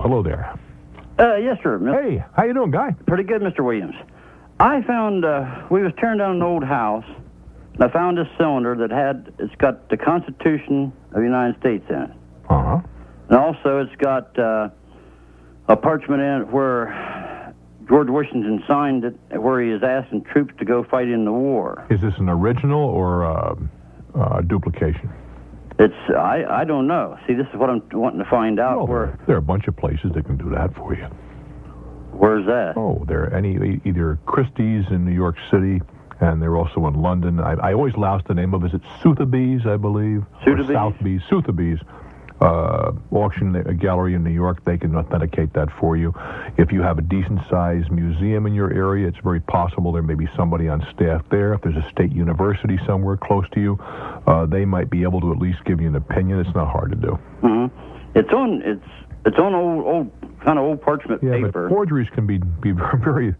hello there. Yes, sir. Hey, how you doing, Guy? Pretty good, Mr. Williams. I found, we was tearing down an old house, and I found this cylinder it's got the Constitution of the United States in it. Uh-huh. And also it's got a parchment in it where George Washington signed it, where he is asking troops to go fight in the war. Is this an original or a duplication? I don't know. See, this is what I'm wanting to find out. Well, there are a bunch of places that can do that for you. Where's that? Oh, there are either Christie's in New York City, and they're also in London. I always louse the name of it. Is it Sotheby's, I believe? Sotheby's? Or Southby's. Sotheby's. Auction gallery in New York, they can authenticate that for you. If you have a decent-sized museum in your area, it's very possible there may be somebody on staff there. If there's a state university somewhere close to you, they might be able to at least give you an opinion. It's not hard to do. Mm-hmm. It's on old kind of old parchment paper. But forgeries can be very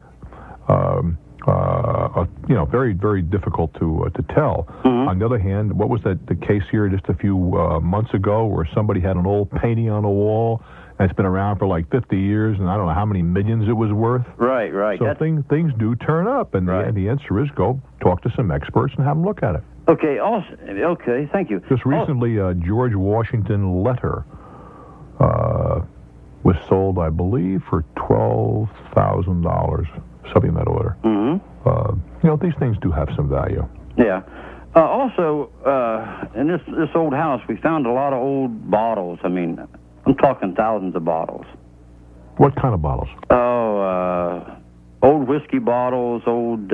very, very difficult to tell. Mm-hmm. On the other hand, what was the case here just a few months ago where somebody had an old painting on a wall and it's been around for like 50 years and I don't know how many millions it was worth? Right. So things do turn up, and the answer is go talk to some experts and have them look at it. Okay, okay, thank you. Just recently, George Washington letter was sold, I believe, for $12,000, something in that order. Mm-hmm. These things do have some value. Yeah. Also, in this old house, we found a lot of old bottles. I mean, I'm talking thousands of bottles. What kind of bottles? Old whiskey bottles, old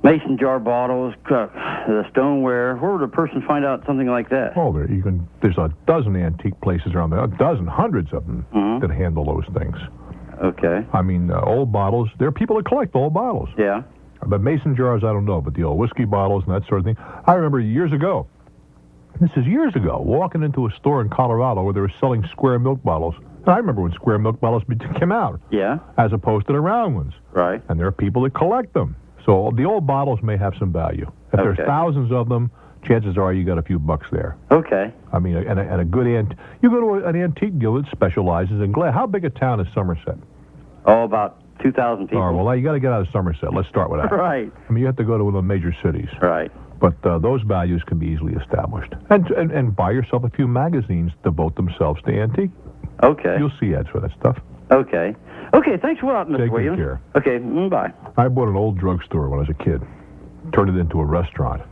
mason jar bottles, the stoneware. Where would a person find out something like that? Oh, there's a dozen antique places around there, hundreds of them that handle those things. Okay. I mean, old bottles, there are people that collect old bottles. Yeah. But mason jars, I don't know, but the old whiskey bottles and that sort of thing. I remember years ago, walking into a store in Colorado where they were selling square milk bottles. And I remember when square milk bottles came out. Yeah. As opposed to the round ones. Right. And there are people that collect them. So the old bottles may have some value. If there's thousands of them, chances are you got a few bucks there. Okay. I mean, and a good you go to an antique dealer that specializes in glass. How big a town is Somerset? Oh, about 2,000 people. All right, well, you got to get out of Somerset. Let's start with that. Right. I mean, you have to go to one of the major cities. Right. But those values can be easily established. And buy yourself a few magazines that devote themselves to antique. Okay. You'll see ads for that stuff. Okay. Okay, thanks a lot, Mr. Williams. Take care. Okay, bye. I bought an old drugstore when I was a kid. Turned it into a restaurant.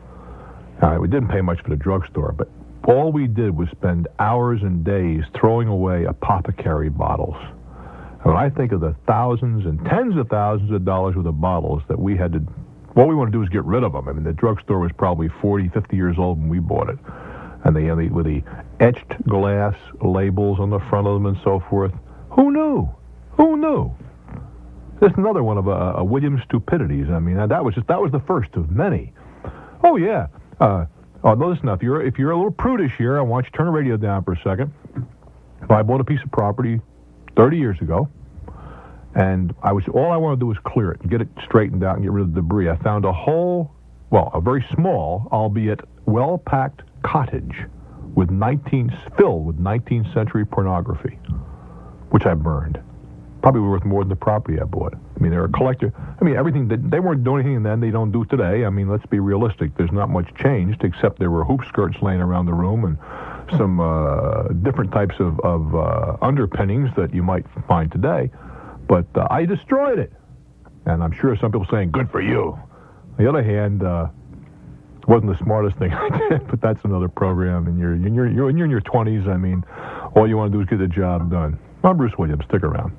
We didn't pay much for the drugstore, but all we did was spend hours and days throwing away apothecary bottles. And when I think of the thousands and tens of thousands of dollars worth of bottles that we had to... All we want to do is get rid of them. I mean, the drugstore was probably 40, 50 years old when we bought it. And with the etched glass labels on the front of them and so forth. Who knew? There's another one of a Williams stupidities. I mean, that was the first of many. Oh, yeah. Listen, if you're a little prudish here, I want you to turn the radio down for a second. I bought a piece of property 30 years ago, and all I wanted to do was clear it and get it straightened out and get rid of the debris. I found a very small, albeit well-packed cottage filled with 19th century pornography, which I burned. Probably worth more than the property I bought. I mean, they're a collector. I mean, everything they weren't doing anything then they don't do today. I mean, let's be realistic. There's not much changed, except there were hoop skirts laying around the room and some different types of underpinnings that you might find today. But I destroyed it. And I'm sure some people saying, good for you. On the other hand, it wasn't the smartest thing I did, but that's another program. And you're in your 20s. I mean, all you want to do is get the job done. I'm Bruce Williams. Stick around.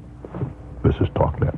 This is Talknet.